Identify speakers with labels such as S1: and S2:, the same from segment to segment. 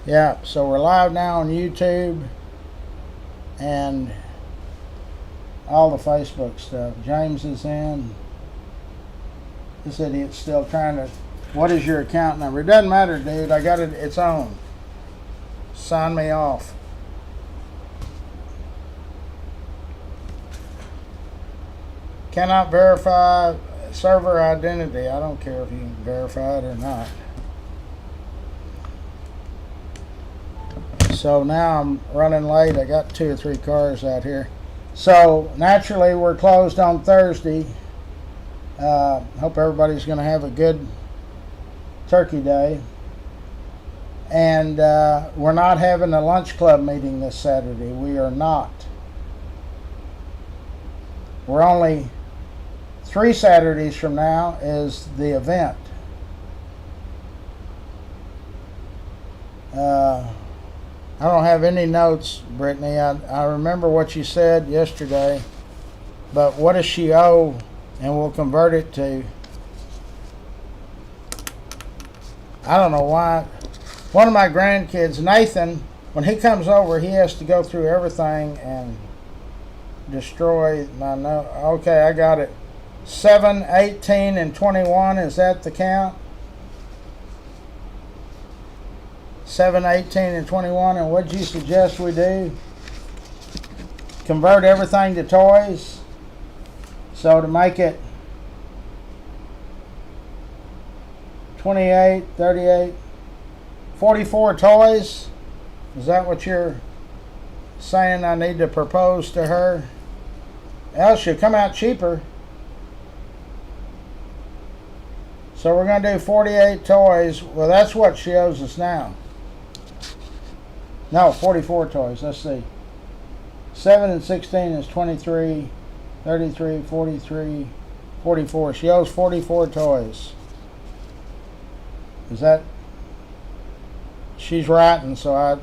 S1: Yeah, so we're live now on YouTube and all the Facebook stuff. James is in. This idiot's still trying to. What is your account number? It doesn't matter, dude. I got it. It's on. Sign me off. Cannot verify server identity. I don't care if you can verify it or not. So now I'm running late. I got 2 or 3 cars out here. So naturally we're closed on Thursday. Hope everybody's going to have a good Turkey Day. And we're not having a lunch club meeting this Saturday. We are not. We're only 3 Saturdays from now is the event. I don't have any notes, Brittany. I remember what you said yesterday, but what does she owe? And we'll convert it to, I don't know why. One of my grandkids, Nathan, when he comes over, he has to go through everything and destroy my note. Okay, I got it. 7, 18, and 21, is that the count? 7, 18, and 21, and what'd you suggest we do? Convert everything to toys. So to make it 28, 38, 44 toys. Is that what you're saying I need to propose to her? Else she'll come out cheaper. So we're going to do 48 toys. Well, that's what she owes us now. No, 44 toys. Let's see. 7 and 16 is 23, 33, 43, 44. She owes 44 toys. Is that? She's writing, so I.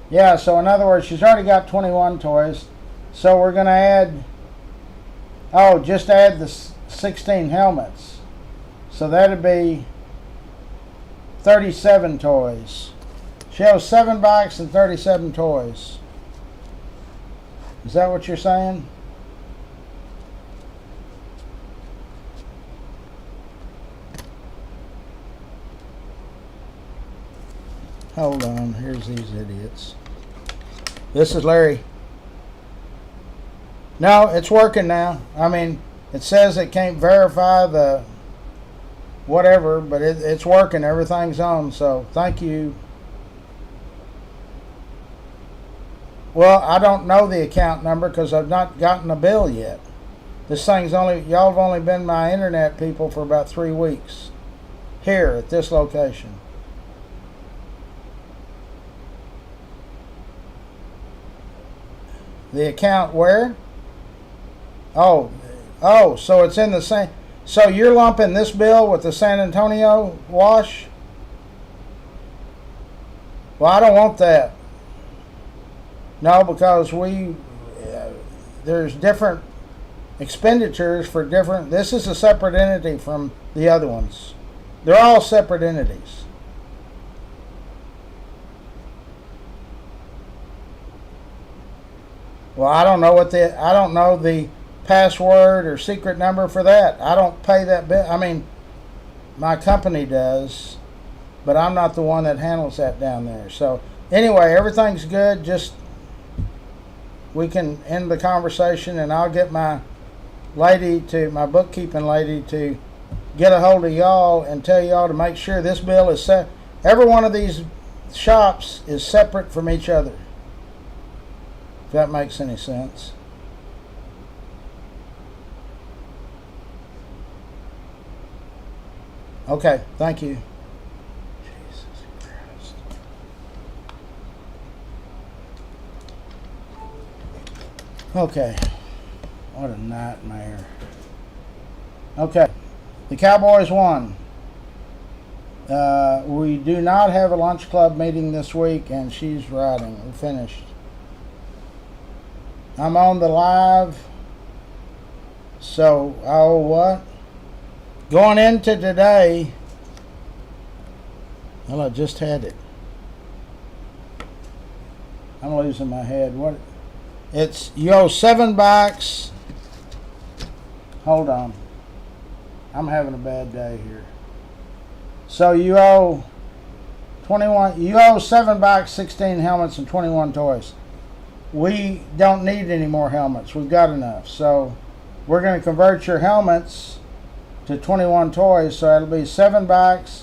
S1: Yeah, so in other words, she's already got 21 toys. So we're going to add. Oh, just add the 16 helmets. So that'd be 37 toys. She has 7 bikes and 37 toys. Is that what you're saying? Hold on, here's these idiots. This is Larry. No, it's working now. I mean, it says it can't verify the whatever, but it's working. Everything's on, so thank you. Well, I don't know the account number because I've not gotten a bill yet. This thing's only, y'all have only been my internet people for about 3 weeks. Here at this location. The account where? Oh, so it's in the same. So you're lumping this bill with the San Antonio wash? Well, I don't want that. No, because there's different expenditures for different. This is a separate entity from the other ones. They're all separate entities. Well, I don't know the password or secret number for that. I don't pay that bill. I mean, my company does, but I'm not the one that handles that down there. So anyway, everything's good. Just we can end the conversation, and I'll get my bookkeeping lady to get a hold of y'all and tell y'all to make sure this bill is set. Every one of these shops is separate from each other. If that makes any sense. Okay, thank you. Jesus Christ. Okay, what a nightmare. Okay, the Cowboys won. We do not have a lunch club meeting this week, and she's writing. We finished. I'm on the live. So, oh, what? Going into today, well, I just had it. I'm losing my head. What? It's, you owe $7. Hold on. I'm having a bad day here. So you owe 21, you owe $7, 16 helmets, and 21 toys. We don't need any more helmets. We've got enough. So we're going to convert your helmets to 21 toys. So it'll be $7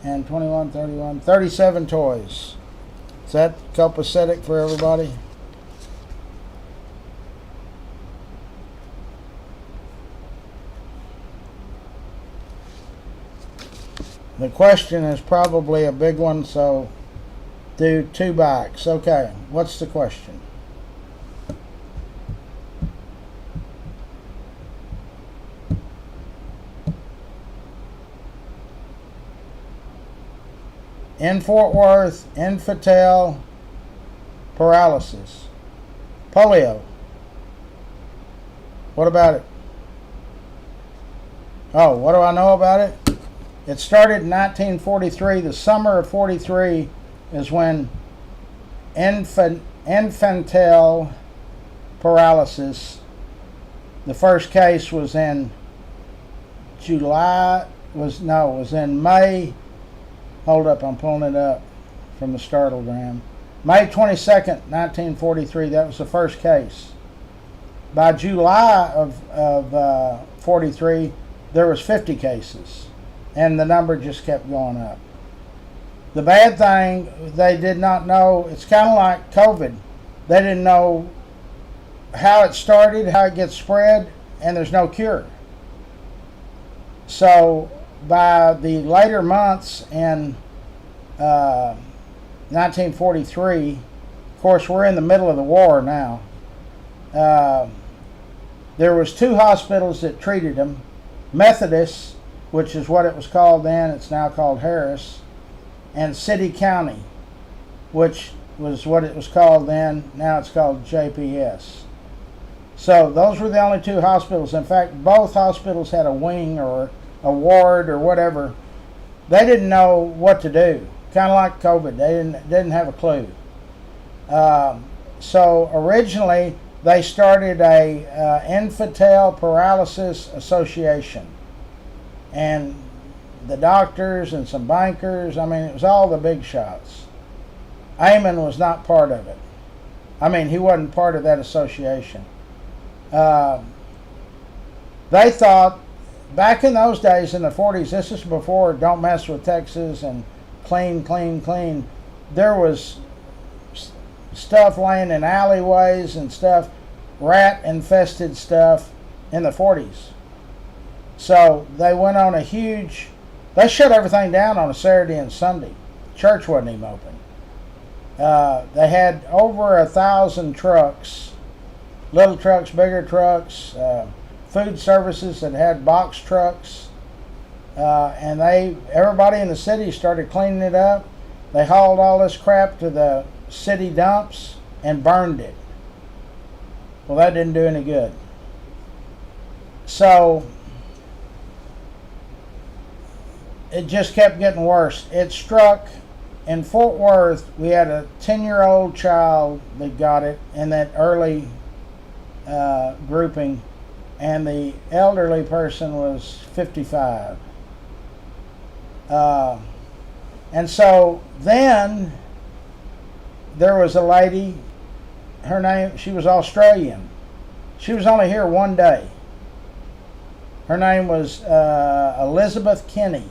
S1: and 21, 31, 37 toys. Is that copacetic for everybody? The question is probably a big one, so do 2 bikes. Okay, what's the question? In Fort Worth, infantile paralysis. Polio. What about it? Oh, what do I know about it? It started in 1943. The summer of 43 is when infantile paralysis, the first case was in was in May. Hold up, I'm pulling it up from the Startlegram. May 22nd, 1943, that was the first case. By July of 43, there was 50 cases. And the number just kept going up. The bad thing, they did not know, it's kind of like COVID. They didn't know how it started, how it gets spread, and there's no cure. So by the later months in 1943, of course we're in the middle of the war now, there was 2 hospitals that treated them. Methodist, which is what it was called then, it's now called Harris, and City County, which was what it was called then, now it's called JPS. So those were the only 2 hospitals. In fact, both hospitals had a wing or a ward or whatever. They didn't know what to do, kind of like COVID. They didn't have a clue. So originally they started a infantile paralysis association. And the doctors and some bankers, I mean, it was all the big shots. Amon was not part of it. I mean, he wasn't part of that association. They thought, back in those days in the 40s, this is before Don't Mess with Texas and clean, clean, clean. There was stuff laying in alleyways and stuff, rat-infested stuff in the 40s. So they went on a huge, they shut everything down on a Saturday and Sunday. Church wasn't even open. They had over 1,000 trucks, little trucks, bigger trucks, food services that had box trucks. And everybody in the city started cleaning it up. They hauled all this crap to the city dumps and burned it. Well, that didn't do any good. So it just kept getting worse. It struck in Fort Worth. We had a 10-year-old child that got it in that early grouping, and the elderly person was 55. And so then there was a lady, her name, she was Australian. She was only here one day. Her name was Elizabeth Kinney.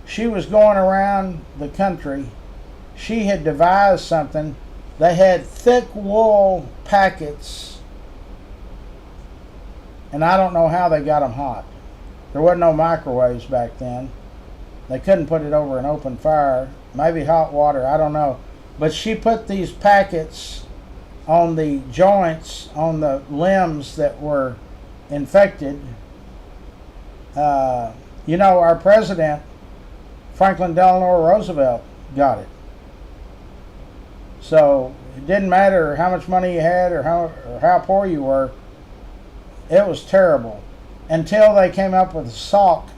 S1: She was going around the country. She had devised something. They had thick wool packets, and I don't know how they got them hot. There wasn't no microwaves back then. They couldn't put it over an open fire. Maybe hot water, I don't know. But she put these packets on the joints, on the limbs that were infected. You know, our president, Franklin Delano Roosevelt, got it. So it didn't matter how much money you had or how poor you were. It was terrible until they came up with the Salk,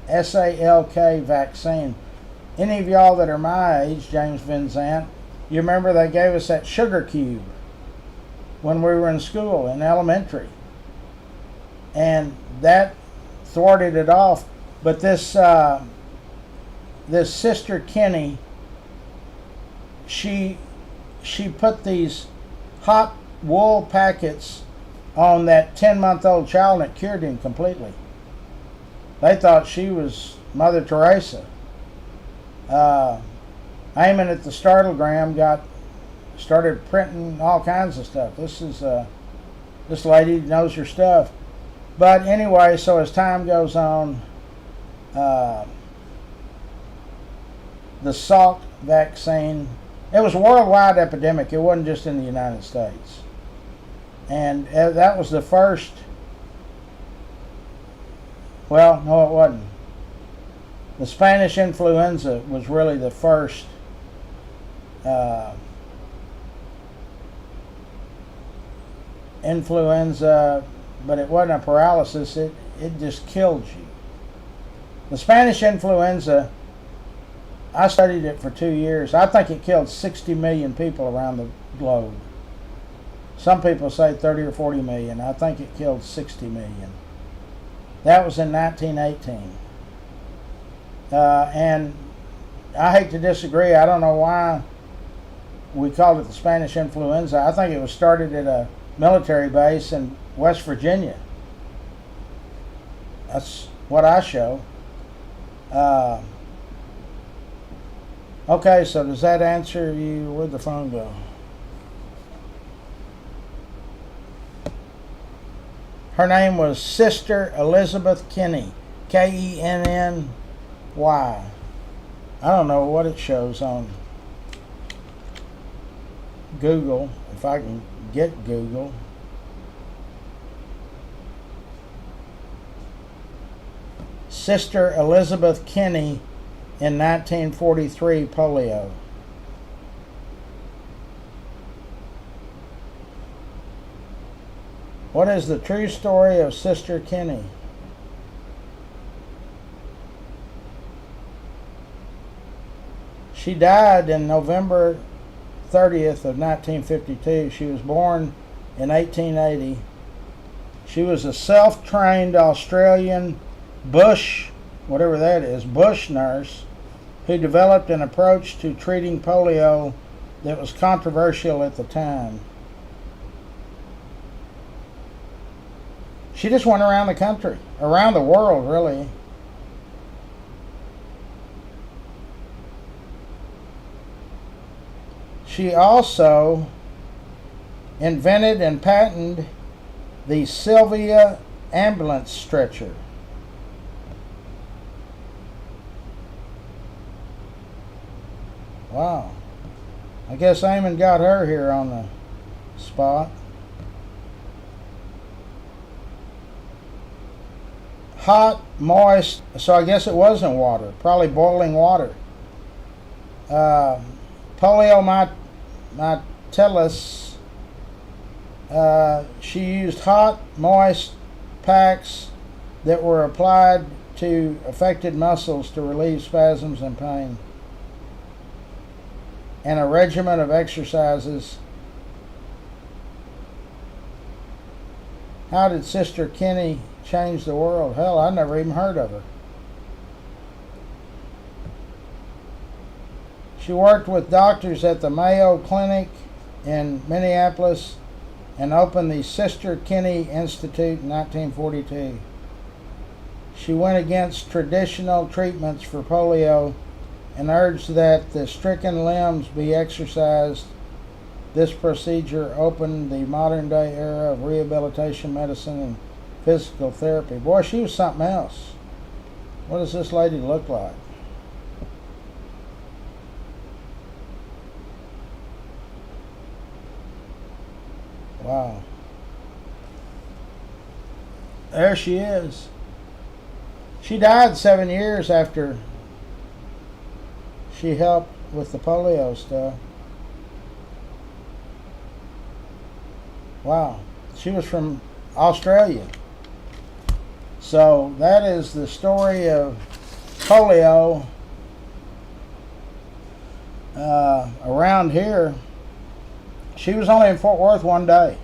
S1: S-A-L-K vaccine. Any of y'all that are my age, James Van Zant, you remember they gave us that sugar cube when we were in school, in elementary. And that thwarted it off. But this Sister Kenny, she put these hot wool packets on that 10-month-old child, and it cured him completely. They thought she was Mother Teresa. Eamon at the Startlegram started printing all kinds of stuff. This lady knows her stuff. But anyway, so as time goes on, the Salk vaccine, it was a worldwide epidemic. It wasn't just in the United States. And that was the first, well, no it wasn't. The Spanish influenza was really the first influenza, but it wasn't a paralysis, it just killed you. The Spanish influenza, I studied it for 2 years. I think it killed 60 million people around the globe. Some people say 30 or 40 million. I think it killed 60 million. That was in 1918. And I hate to disagree. I don't know why we called it the Spanish influenza. I think it was started at a military base in West Virginia. That's what I show. Okay, so does that answer you? Where'd the phone go? Her name was Sister Elizabeth Kenny, Kenny. I don't know what it shows on Google, if I can get Google. Sister Elizabeth Kenny in 1943 polio. What is the true story of Sister Kenny? She died in November 30th of 1952. She was born in 1880. She was a self-trained Australian bush, whatever that is, bush nurse who developed an approach to treating polio that was controversial at the time. She just went around the country, around the world really. She also invented and patented the Sylvia ambulance stretcher. Wow. I guess Eamon got her here on the spot. Hot, moist, so I guess it wasn't water, probably boiling water. Poliomyelitis, she used hot, moist packs that were applied to affected muscles to relieve spasms and pain, and a regimen of exercises. How did Sister Kenny change the world? Hell, I never even heard of her. She worked with doctors at the Mayo Clinic in Minneapolis and opened the Sister Kenny Institute in 1942. She went against traditional treatments for polio and urged that the stricken limbs be exercised. This procedure opened the modern-day era of rehabilitation medicine and physical therapy. Boy, she was something else. What does this lady look like? Wow. There she is. She died 7 years after she helped with the polio stuff. Wow. She was from Australia. So that is the story of polio around here. She was only in Fort Worth one day,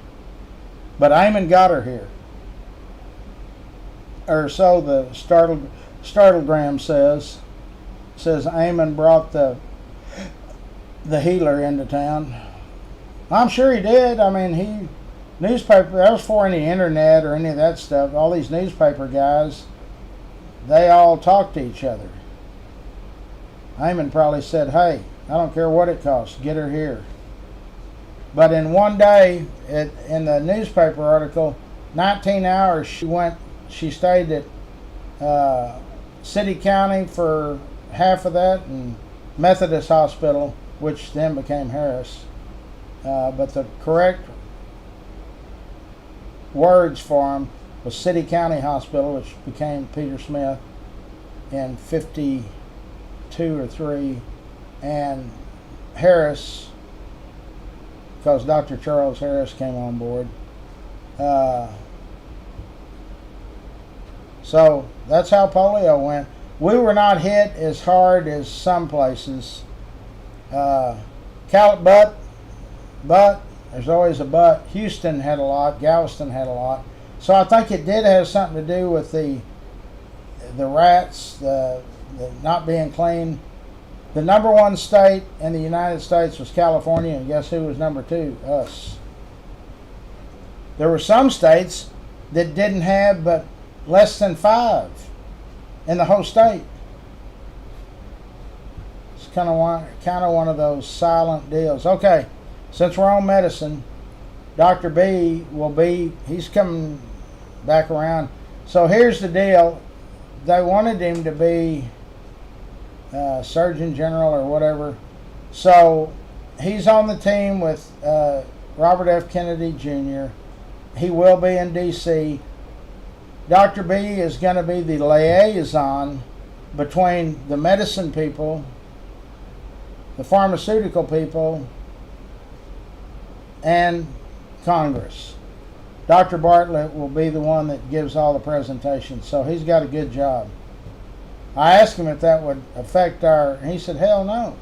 S1: but Eamon got her here, or so the Startlegram says. Says Eamon brought the healer into town. I'm sure he did. I mean, newspaper, that was before any internet or any of that stuff. All these newspaper guys, they all talk to each other. Eamon probably said, hey, I don't care what it costs, get her here. But in one day, in the newspaper article, 19 hours she stayed at City County for half of that, and Methodist Hospital, which then became Harris. But the correct words for him was City County Hospital, which became Peter Smith in 52 or 3, and Harris, because Dr. Charles Harris came on board. So that's how polio went. We were not hit as hard as some places. But there's always a but. Houston had a lot. Galveston had a lot. So I think it did have something to do with the rats, the not being clean. The number one state in the United States was California, and guess who was number 2? Us. There were some states that didn't have but less than 5 in the whole state. It's kind of one of those silent deals. Okay, since we're on medicine, Dr. B he's coming back around. So here's the deal. They wanted him to be Surgeon General or whatever. So he's on the team with Robert F. Kennedy Jr. He will be in D.C. Dr. B is going to be the liaison between the medicine people, the pharmaceutical people, and Congress. Dr. Bartlett will be the one that gives all the presentations, so he's got a good job. I asked him if that would affect and he said, hell no.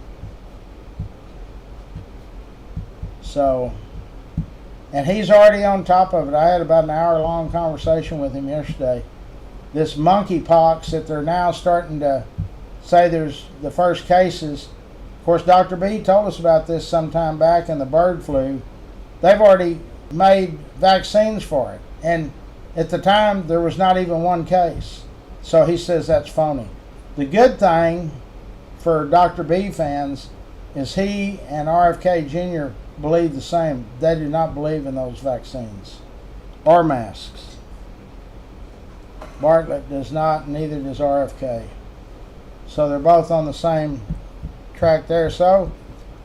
S1: So, and he's already on top of it. I had about an hour-long conversation with him yesterday. This monkeypox that they're now starting to say there's the first cases. Of course, Dr. B told us about this some time back in the bird flu. They've already made vaccines for it. And at the time, there was not even one case. So he says that's phony. The good thing for Dr. B fans is he and RFK Jr. believe the same. They do not believe in those vaccines or masks. Bartlett does not, neither does RFK. So they're both on the same track there. So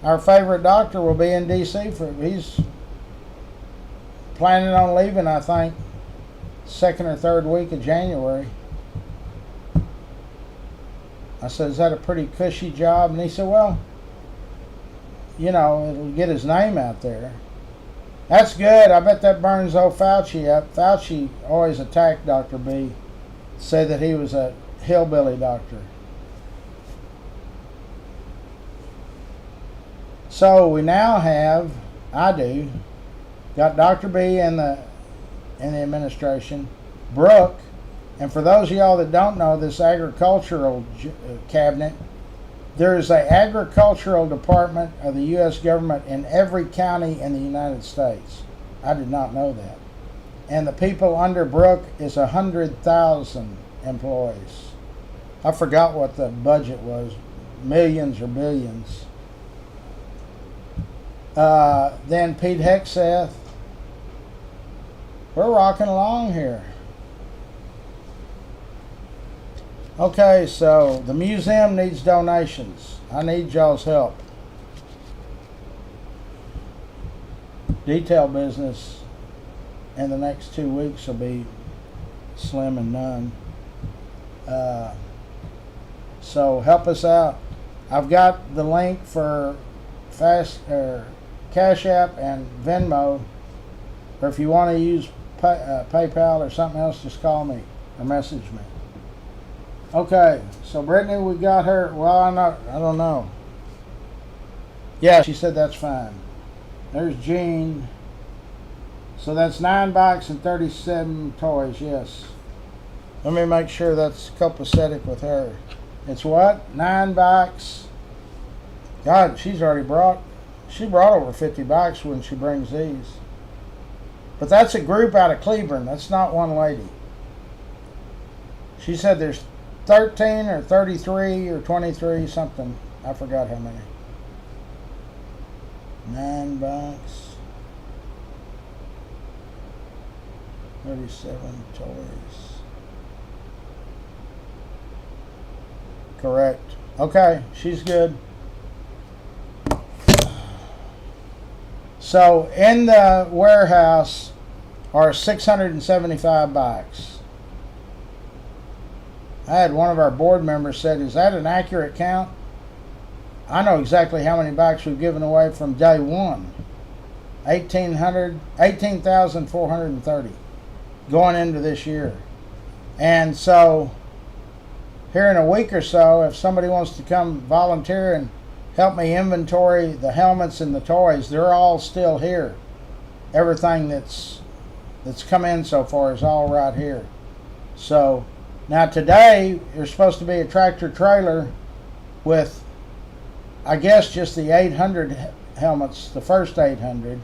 S1: our favorite doctor will be in D.C. He's planning on leaving, I think, second or third week of January. I said, is that a pretty cushy job? And he said, well, it'll get his name out there. That's good. I bet that burns old Fauci up. Fauci always attacked Dr. B, said that he was a hillbilly doctor. So we now have, got Dr. B in the administration, Brooke, and for those of y'all that don't know, this agricultural cabinet, there is an agricultural department of the U.S. government in every county in the United States. I did not know that. And the people under Brooke is 100,000 employees. I forgot what the budget was, millions or billions. Then Pete Hegseth. We're rocking along here. Okay, so the museum needs donations. I need y'all's help. Detail business in the next 2 weeks will be slim and none. So help us out. I've got the link for Cash App and Venmo, or if you want to use PayPal or something else, just call me or message me. Okay, so Brittany, we got her. Well, I don't know. Yeah, she said that's fine. There's Jean. So that's 9 bikes and 37 toys. Yes. Let me make sure that's copacetic with her. It's what? 9 bikes. God, she brought over 50 bikes when she brings these. But that's a group out of Cleburne. That's not one lady. She said there's 13 or 33 or 23 something. I forgot how many. 9 bikes. 37 toys. Correct. Okay, she's good. So in the warehouse are 675 bikes. I had one of our board members said, "Is that an accurate count?" I know exactly how many bikes we've given away from day one. 18,430 going into this year. And so here in a week or so, if somebody wants to come volunteer and help me inventory the helmets and the toys, they're all still here. Everything that's come in so far is all right here. So now today there's supposed to be a tractor trailer with, I guess, just the 800 helmets, the first 800.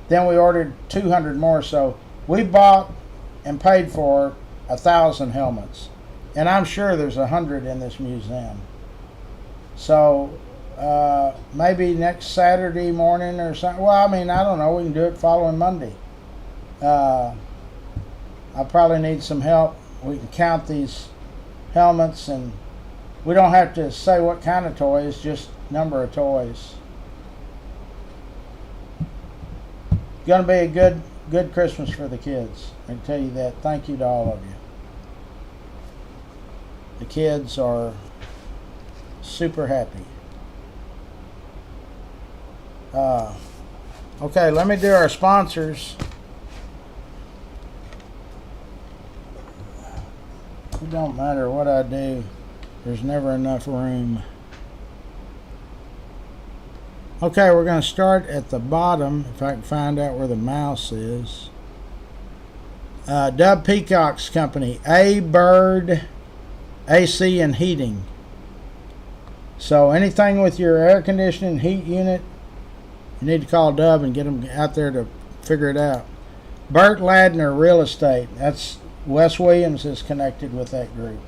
S1: Then we ordered 200 more. So we bought and paid for 1,000 helmets. And I'm sure there's 100 in this museum. So maybe next Saturday morning or something. Well, I mean, I don't know. We can do it following Monday. I probably need some help. We can count these helmets, and we don't have to say what kind of toys, just number of toys. Going to be a good Christmas for the kids. I can tell you that. Thank you to all of you. The kids are super happy. Okay, let me do our sponsors. It don't matter what I do, there's never enough room. Okay, we're going to start at the bottom, if I can find out where the mouse is. Dub Peacock's company, A-Bird AC and Heating. So anything with your air conditioning heat unit, you need to call Dub and get them out there to figure it out. Burt Ladner Real Estate. That's Wes Williams is connected with that group.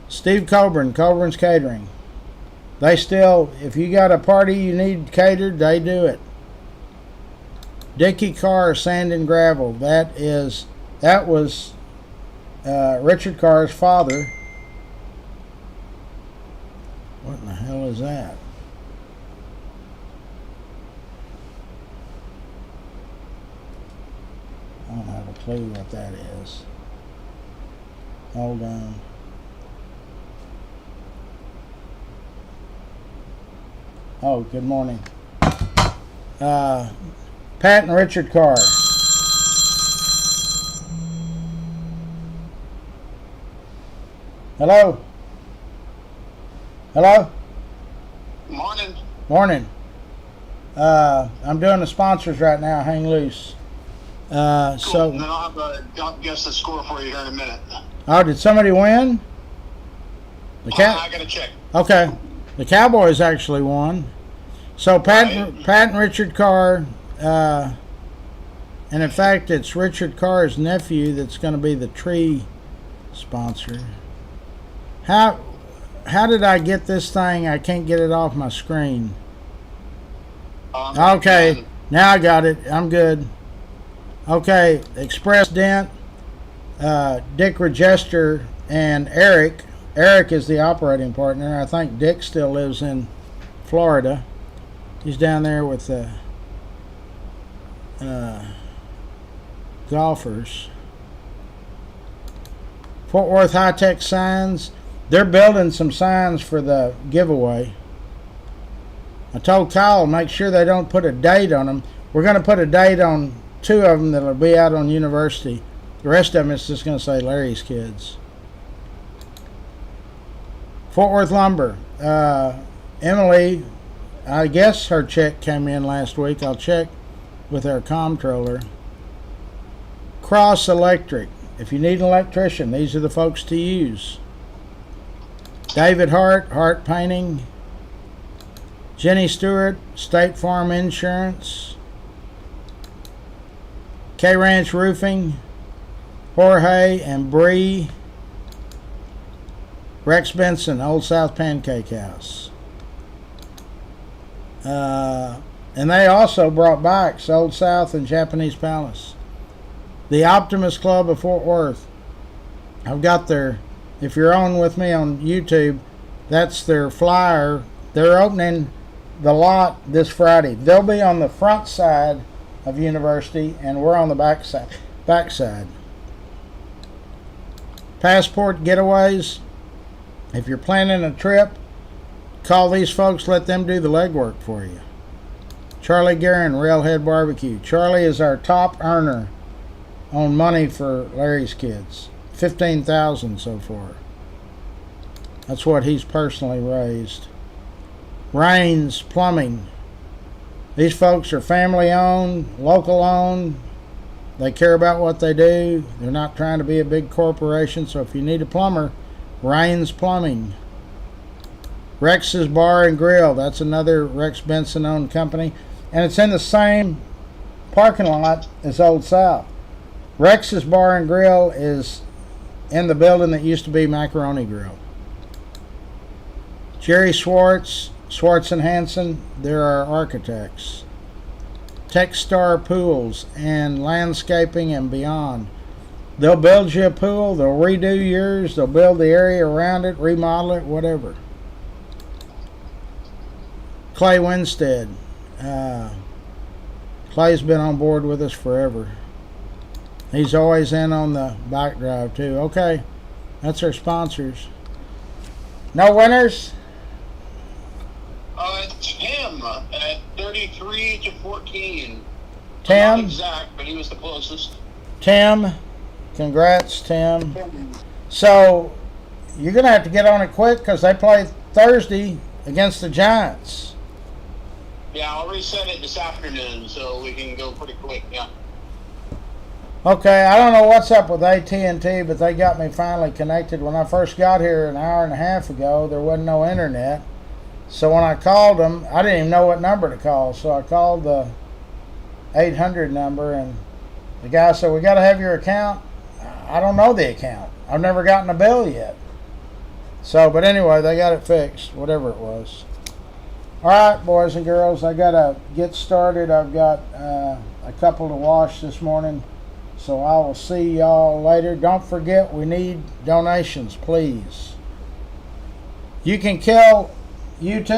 S1: Steve Coburn, Coburn's Catering. They still, if you got a party you need catered, they do it. Dickey Carr Sand and Gravel. That was Richard Carr's father. What in the hell is that? I don't have a clue what that is. Hold on. Oh, good morning. Pat and Richard Carr. Hello? Hello?
S2: Morning.
S1: Morning. I'm doing the sponsors right now. Hang loose.
S2: Cool.
S1: So,
S2: Then I'll guess the score for you here in a minute.
S1: oh, did somebody win?
S2: I gotta check.
S1: Okay. The Cowboys actually won. So Pat and Richard Carr, and in fact it's Richard Carr's nephew that's going to be the tree sponsor. How did I get this thing? I can't get it off my screen. Okay, now I got it. I'm good. Okay, Express Dent, Dick Regester, and Eric. Eric is the operating partner. I think Dick still lives in Florida. He's down there with the golfers. Fort Worth High Tech Signs. They're building some signs for the giveaway. I told Kyle, make sure they don't put a date on them. we're going to put a date on 2 of them that'll be out on University. The rest of them is just going to say Larry's Kids. Fort Worth Lumber. Emily, I guess her check came in last week. I'll check with our comptroller. Cross Electric. If you need an electrician, these are the folks to use. David Hart, Hart Painting. Jenny Stewart, State Farm Insurance. K Ranch Roofing. Jorge and Bree. Rex Benson, Old South Pancake House. And they also brought bikes, Old South and Japanese Palace. The Optimist Club of Fort Worth. I've got their, if you're on with me on YouTube, that's their flyer. They're opening the lot this Friday. They'll be on the front side of University, and we're on the back side. Passport Getaways. If you're planning a trip, call these folks, let them do the legwork for you. Charlie Guerin, Railhead Barbecue. Charlie is our top earner on money for Larry's Kids. $15,000 so far. That's what he's personally raised. Rains Plumbing. These folks are family owned, local owned. They care about what they do. They're not trying to be a big corporation. So if you need a plumber, Rains Plumbing. Rex's Bar and Grill. That's another Rex Benson owned company. And it's in the same parking lot as Old South. Rex's Bar and Grill is in the building that used to be Macaroni Grill. Jerry Schwartz, Schwartz and Hanson, they're our architects. Techstar Pools and Landscaping and Beyond. They'll build you a pool, they'll redo yours, they'll build the area around it, remodel it, whatever. Clay Winstead. Clay's been on board with us forever. He's always in on the bike drive too. Okay, that's our sponsors. No winners?
S2: Tim at 33 to 14.
S1: Tim?
S2: Not exact, but he was the closest.
S1: Tim, congrats, Tim. So you're gonna have to get on it quick because they play Thursday against the Giants.
S2: Yeah, I'll reset it this afternoon so we can go pretty quick. Yeah.
S1: Okay, I don't know what's up with AT&T, but they got me finally connected. When I first got here an hour and a half ago, there wasn't no internet. So when I called them, I didn't even know what number to call. So I called the 800 number, and the guy said, "We got to have your account." I don't know the account. I've never gotten a bill yet. So, but anyway, they got it fixed, whatever it was. All right, boys and girls, I got to get started. I've got a couple to wash this morning. So I will see y'all later. Don't forget, we need donations, please. You can kill YouTube.